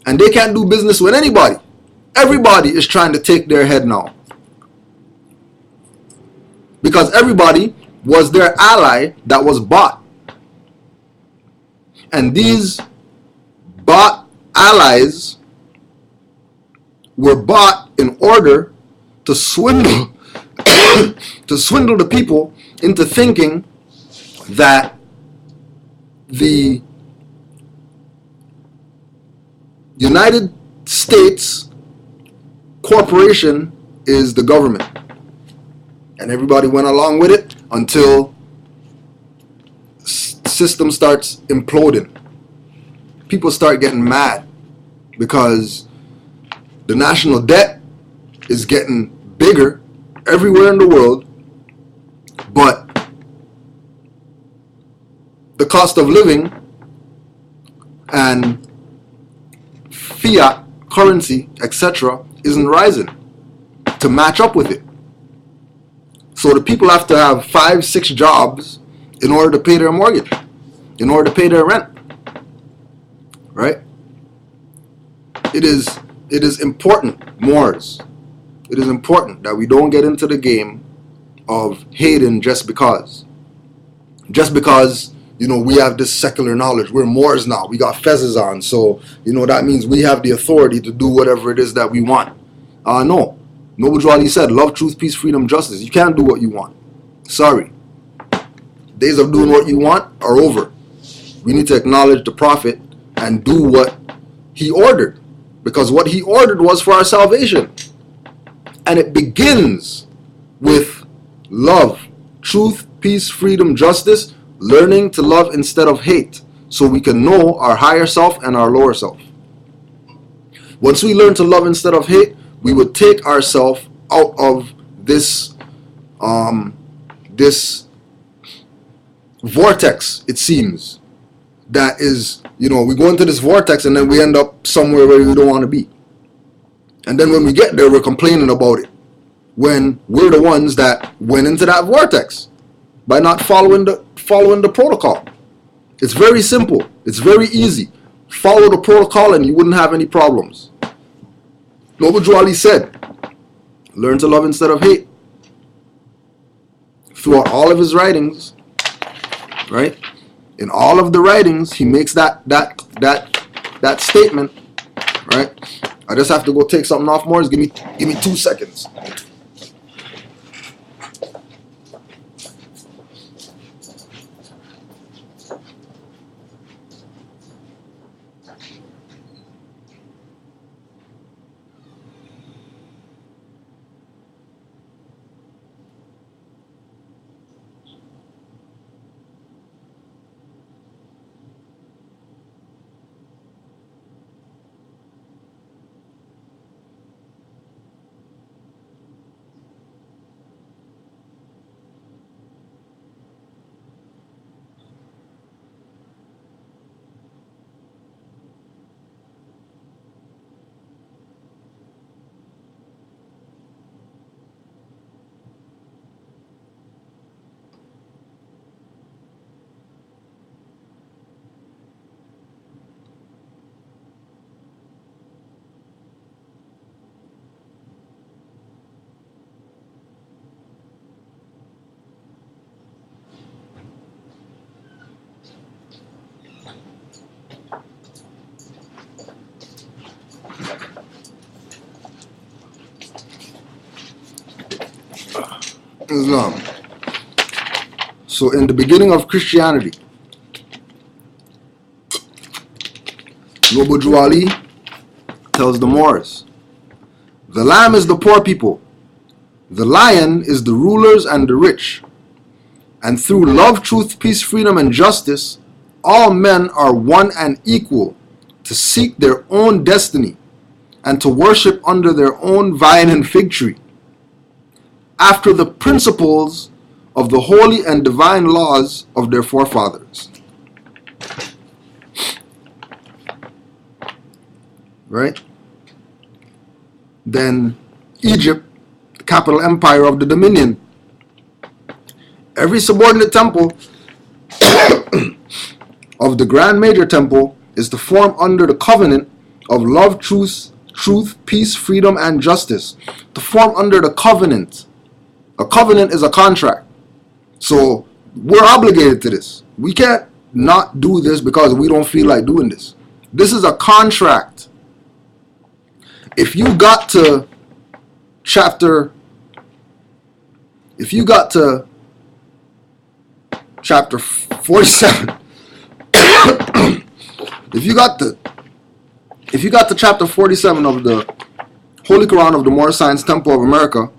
And they can't do business with anybody. Everybody is trying to take their head now, because everybody was their ally that was bought. And these bought allies were bought in order to swindle to swindle the people into thinking that the United States corporation is the government. And everybody went along with it until system starts imploding. People start getting mad because the national debt is getting bigger everywhere in the world, but the cost of living and fiat currency, etc., isn't rising to match up with it. So the people have to have 5-6 jobs in order to pay their mortgage, in order to pay their rent. Right? It is important, Moors. It is important that we don't get into the game of hating just because. Just because, we have this secular knowledge. We're Moors now. We got fezzes on. So, that means we have the authority to do whatever it is that we want. No. Noble Drew Ali said, love, truth, peace, freedom, justice. You can't do what you want. Sorry. Days of doing what you want are over. We need to acknowledge the Prophet and do what he ordered. Because what he ordered was for our salvation. And it begins with love, truth, peace, freedom, justice, learning to love instead of hate, so we can know our higher self and our lower self. Once we learn to love instead of hate, we would take ourselves out of this this vortex, it seems, that is, we go into this vortex and then we end up somewhere where we don't want to be. And then when we get there, we're complaining about it, when we're the ones that went into that vortex by not following the protocol. It's very simple. It's very easy. Follow the protocol and you wouldn't have any problems. Noble Drew Ali said, learn to love instead of hate. Throughout all of his writings, right? In all of the writings, he makes that statement, right? I just have to go take something off, Morris. Give me 2 seconds. Islam. So in the beginning of Christianity, Noble Ali tells the Moors, the lamb is the poor people, the lion is the rulers and the rich, and through love, truth, peace, freedom, and justice, all men are one and equal to seek their own destiny and to worship under their own vine and fig tree, after the principles of the holy and divine laws of their forefathers. Right? Then Egypt, the capital empire of the Dominion. Every subordinate temple of the Grand Major Temple is to form under the covenant of love, truth, peace, freedom, and justice. To form under the covenant. A covenant is a contract. So we're obligated to this. We can't not do this because we don't feel like doing this. This is a contract. If you got to chapter 47, if you got to chapter 47 of the Holy Quran of the Moorish Science Temple of America,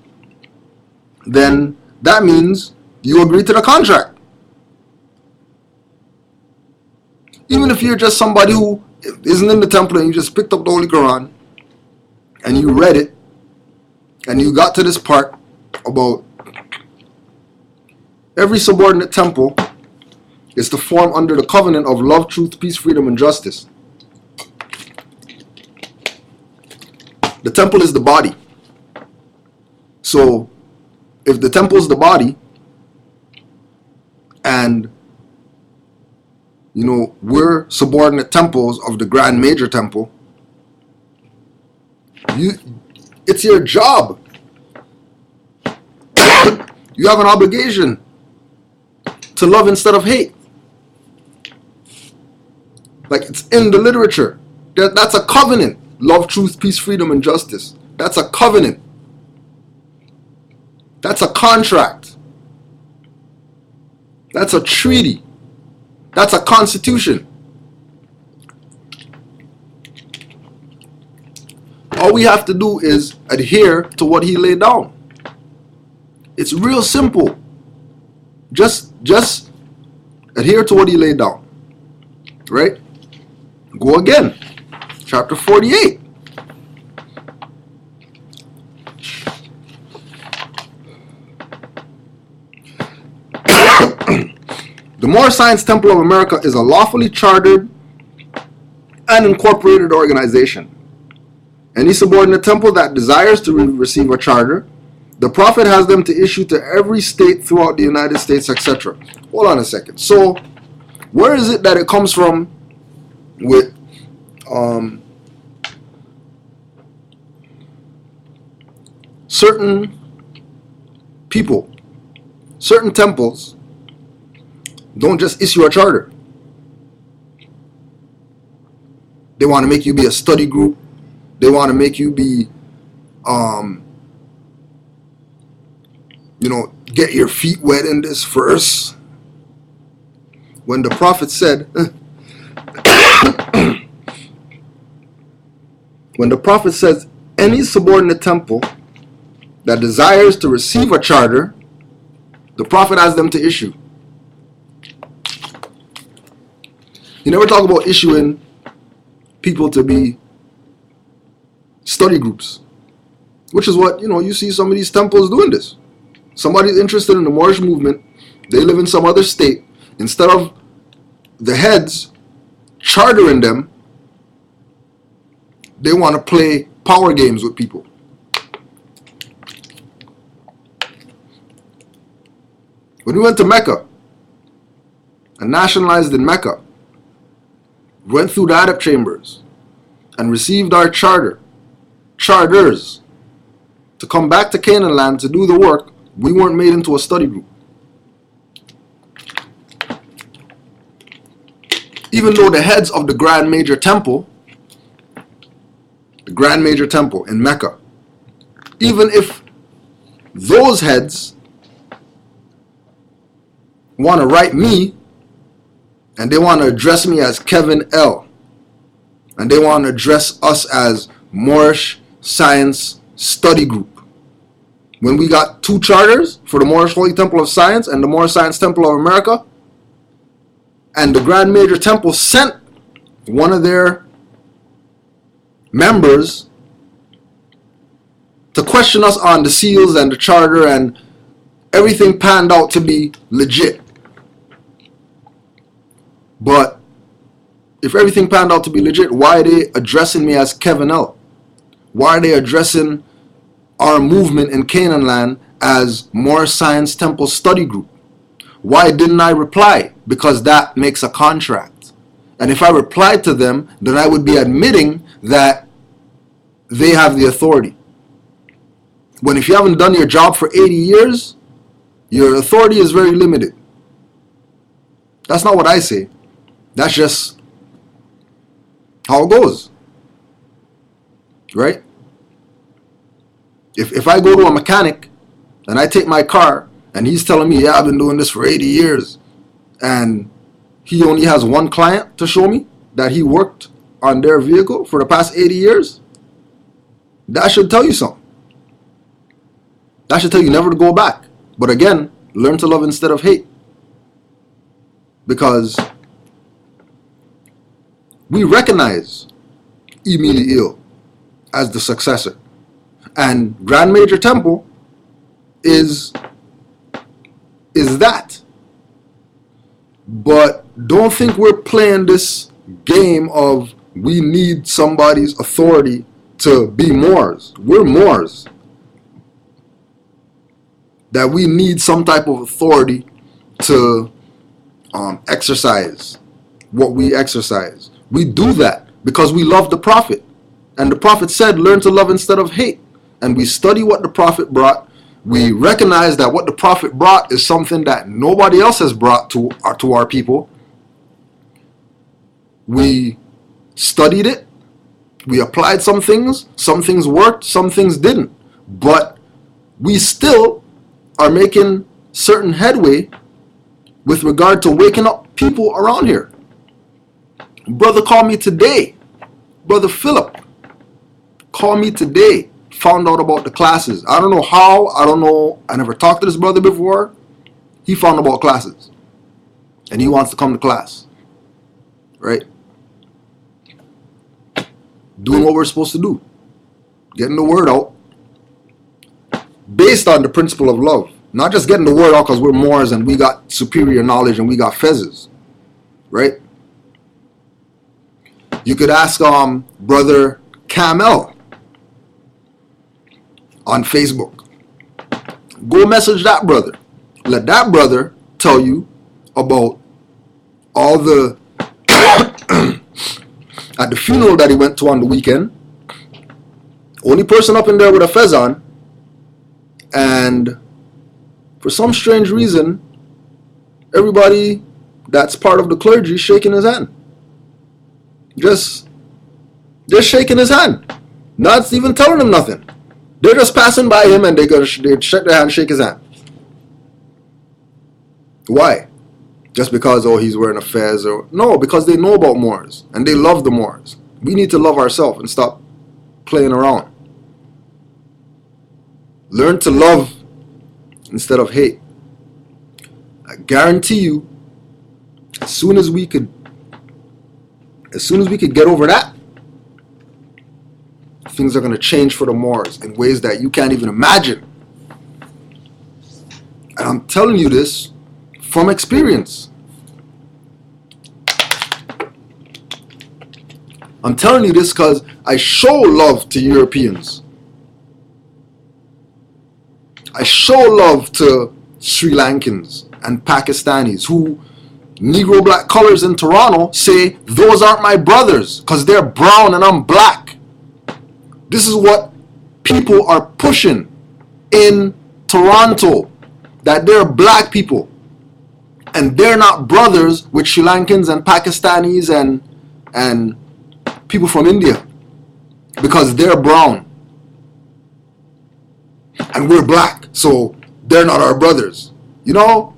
then that means you agree to the contract. Even if you're just somebody who isn't in the temple and you just picked up the Holy Quran and you read it and you got to this part about every subordinate temple is to form under the covenant of love, truth, peace, freedom, and justice. The temple is the body. So if the temple is the body and we're subordinate temples of the Grand Major Temple, it's your job. You have an obligation to love instead of hate. Like it's in the literature. That's a covenant. Love, truth, peace, freedom, and justice. That's a covenant. That's a contract. That's a treaty. That's a constitution. All we have to do is adhere to what he laid down. It's real simple. Just adhere to what he laid down. Right? Go again. Chapter 48. The Moorish Science Temple of America is a lawfully chartered and incorporated organization. Any subordinate temple that desires to receive a charter, the Prophet has them to issue to every state throughout the United States, etc. Hold on a second. So, where is it that it comes from with certain people, certain temples don't just issue a charter. They want to make you be a study group. They want to make you be, get your feet wet in this first. When the Prophet said, when the Prophet says, any subordinate temple that desires to receive a charter, the Prophet has them to issue. He never talked about issuing people to be study groups, which is what, you see some of these temples doing this. Somebody's interested in the Moorish movement, they live in some other state. Instead of the heads chartering them, they want to play power games with people. When we went to Mecca and nationalized in Mecca, went through the Adab chambers and received our charters to come back to Canaan land to do the work, we weren't made into a study group. Even though the heads of the Grand Major Temple in Mecca, even if those heads want to write me, and they want to address me as Kevin L. And they want to address us as Moorish Science Study Group. When we got 2 charters for the Moorish Holy Temple of Science and the Moorish Science Temple of America, and the Grand Major Temple sent one of their members to question us on the seals and the charter, and everything panned out to be legit. But if everything panned out to be legit, why are they addressing me as Kevin L? Why are they addressing our movement in Canaan land as Moorish Science Temple Study Group? Why didn't I reply? Because that makes a contract. And if I replied to them, then I would be admitting that they have the authority. When if you haven't done your job for 80 years, your authority is very limited. That's not what I say. That's just how it goes. Right? If I go to a mechanic and I take my car and he's telling me, yeah, I've been doing this for 80 years, and he only has one client to show me that he worked on their vehicle for the past 80 years, that should tell you something. That should tell you never to go back. But again, learn to love instead of hate. Because we recognize Emily Eel as the successor. And Grand Major Temple is that. But don't think we're playing this game of we need somebody's authority to be Moors. We're Moors. That we need some type of authority to exercise what we exercise. We do that because we love the Prophet. And the Prophet said, learn to love instead of hate. And we study what the Prophet brought. We recognize that what the Prophet brought is something that nobody else has brought to our people. We studied it. We applied some things. Some things worked, some things didn't. But we still are making certain headway with regard to waking up people around here. Brother called me today. Brother Philip called me today. Found out about the classes. I don't know how. I don't know. I never talked to this brother before. He found about classes. And he wants to come to class. Right? Doing what we're supposed to do. Getting the word out. Based on the principle of love. Not just getting the word out because we're Moors and we got superior knowledge and we got fezzes. Right? You could ask Brother Camel on Facebook. Go message that brother. Let that brother tell you about all the at the funeral that he went to on the weekend. Only person up in there with a fez on, and for some strange reason, everybody that's part of the clergy shaking his hand. Just shaking his hand. Not even telling him nothing. They're just passing by him and they shake their hand and shake his hand. Why? Just because, oh, he's wearing a fez? Or no, because they know about Moors and they love the Moors. We need to love ourselves and stop playing around. Learn to love instead of hate. I guarantee you, as soon as we could get over that, things are going to change for the Moors in ways that you can't even imagine. And I'm telling you this from experience. I'm telling you this because I show love to Europeans. I show love to Sri Lankans and Pakistanis who Negro black colors in Toronto say, those aren't my brothers because they're brown and I'm black. This is what people are pushing in Toronto, that they're black people and they're not brothers with Sri Lankans and Pakistanis and people from India because they're brown and we're black, so they're not our brothers. You know,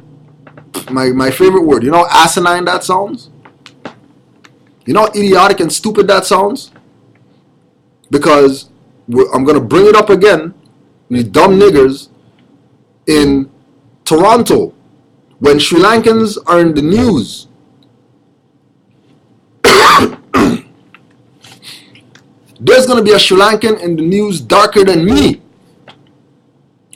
my favorite word. You know how asinine that sounds? You know how idiotic and stupid that sounds? Because I'm going to bring it up again. These dumb niggers in Toronto, when Sri Lankans are in the news, there's going to be a Sri Lankan in the news darker than me.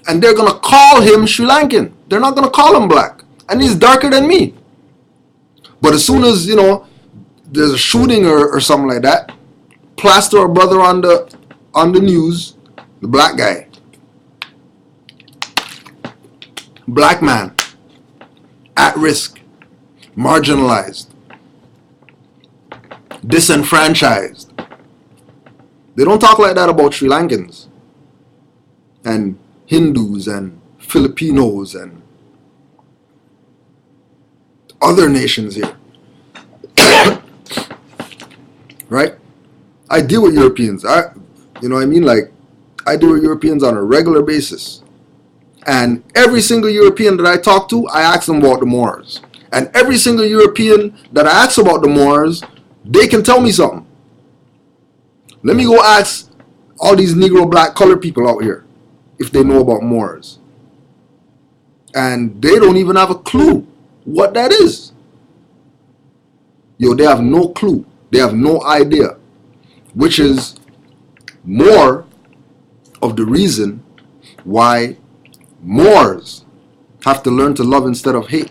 And they're going to call him Sri Lankan. They're not going to call him black. And he's darker than me. But as soon as, there's a shooting or something like that, plaster a brother on the news, the black guy. Black man. At risk. Marginalized. Disenfranchised. They don't talk like that about Sri Lankans and Hindus and Filipinos and other nations here. Right? I deal with Europeans. I deal with Europeans on a regular basis. And every single European that I talk to, I ask them about the Moors. And every single European that I ask about the Moors, they can tell me something. Let me go ask all these Negro, black, colored people out here if they know about Moors. And they don't even have a clue what that is. They have no clue. They have no idea. Which is more of the reason why Moors have to learn to love instead of hate.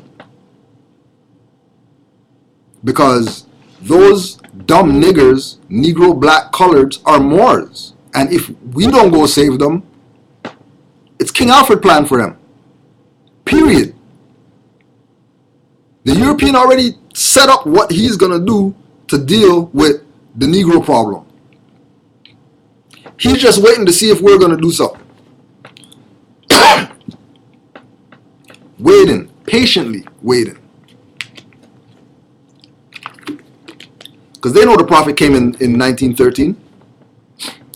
Because those dumb niggers, Negro, black, coloreds, are Moors. And if we don't go save them, it's King Alfred plan for them. Period. The European already set up what he's going to do to deal with the Negro problem. He's just waiting to see if we're going to do something. Waiting. Patiently waiting. Because they know the Prophet came in 1913.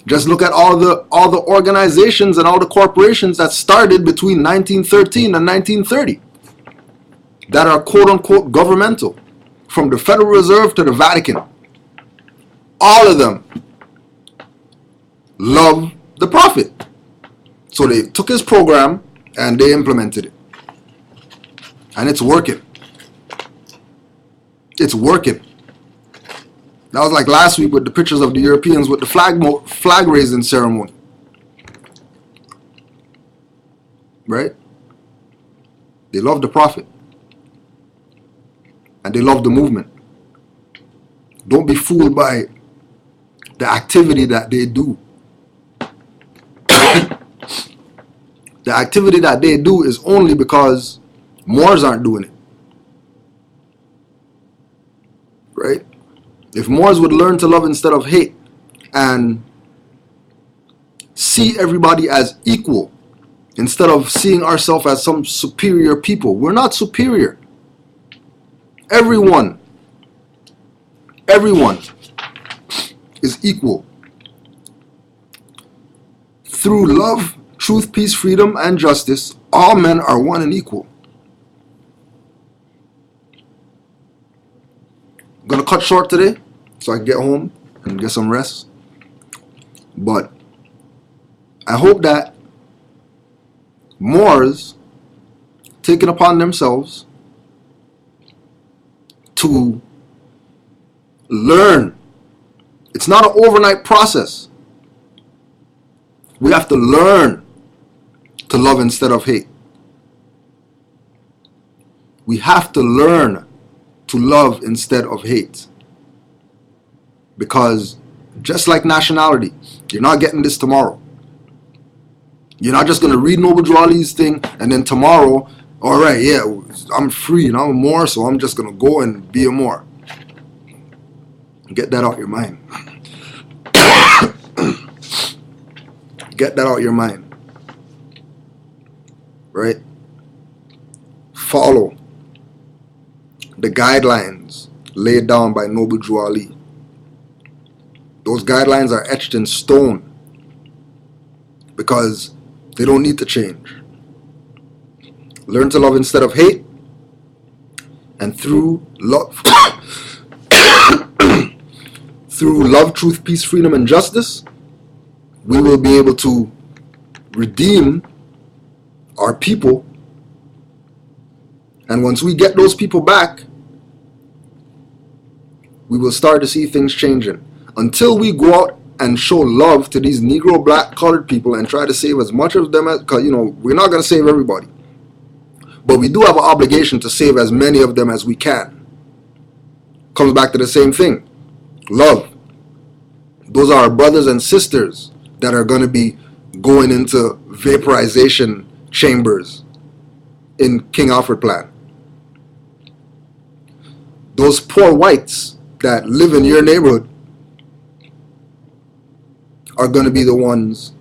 Just look at all the organizations and all the corporations that started between 1913 and 1930 that are quote-unquote governmental, from the Federal Reserve to the Vatican. All of them love the Prophet. So they took his program and they implemented it. And it's working. It's working. That was like last week with the pictures of the Europeans with the flag raising ceremony. Right? They love the Prophet. And they love the movement. Don't be fooled by the activity that they do. The activity that they do is only because Moors aren't doing it. Right? If Moors would learn to love instead of hate and see everybody as equal instead of seeing ourselves as some superior people. We're not superior. Everyone is equal. Through love, truth, peace, freedom, and justice, all men are one and equal. I'm going to cut short today so I can get home and get some rest. But I hope that Moors take it upon themselves to learn. It's not an overnight process. We have to learn to love instead of hate. We have to learn to love instead of hate. Because just like nationality, you're not getting this tomorrow. You're not just going to read Noble Drew Ali's thing and then tomorrow, all right, yeah, I'm free and I'm a Moor, so I'm just going to go and be a Moor. Get that out your mind. Get that out your mind. Right? Follow the guidelines laid down by Noble Drew Ali. Those guidelines are etched in stone because they don't need to change. Learn to love instead of hate. And through love, through love, truth, peace, freedom, and justice, we will be able to redeem our people. And once we get those people back, we will start to see things changing. Until we go out and show love to these Negro, black, colored people and try to save as much of them as, because, we're not going to save everybody. But we do have an obligation to save as many of them as we can. Comes back to the same thing. Love. Those are our brothers and sisters that are going to be going into vaporization chambers in King Alfred Plan. Those poor whites that live in your neighborhood are going to be the ones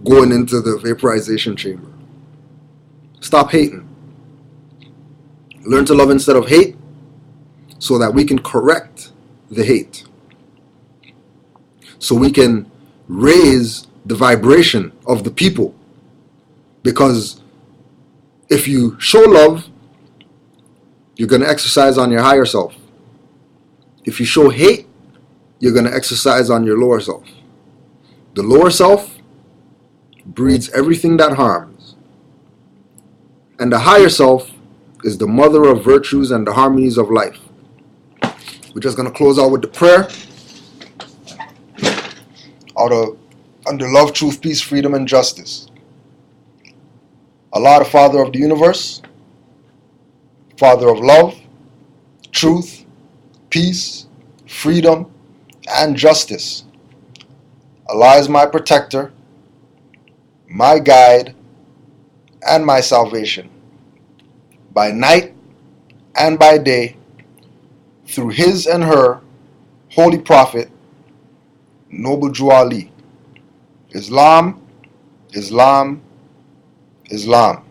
going into the vaporization chamber. Stop hating. Learn to love instead of hate so that we can correct the hate. So we can raise the vibration of the people. Because if you show love, you're going to exercise on your higher self. If you show hate, you're going to exercise on your lower self. The lower self breeds everything that harms. And the higher self is the mother of virtues and the harmonies of life. We're just going to close out with the prayer. Under love, truth, peace, freedom, and justice. Allah, the Father of the universe, Father of love, truth, peace, freedom, and justice. Allah is my protector, my guide, and my salvation, by night and by day, through his and her holy prophet, Noble Jew Ali. Islam, Islam, Islam.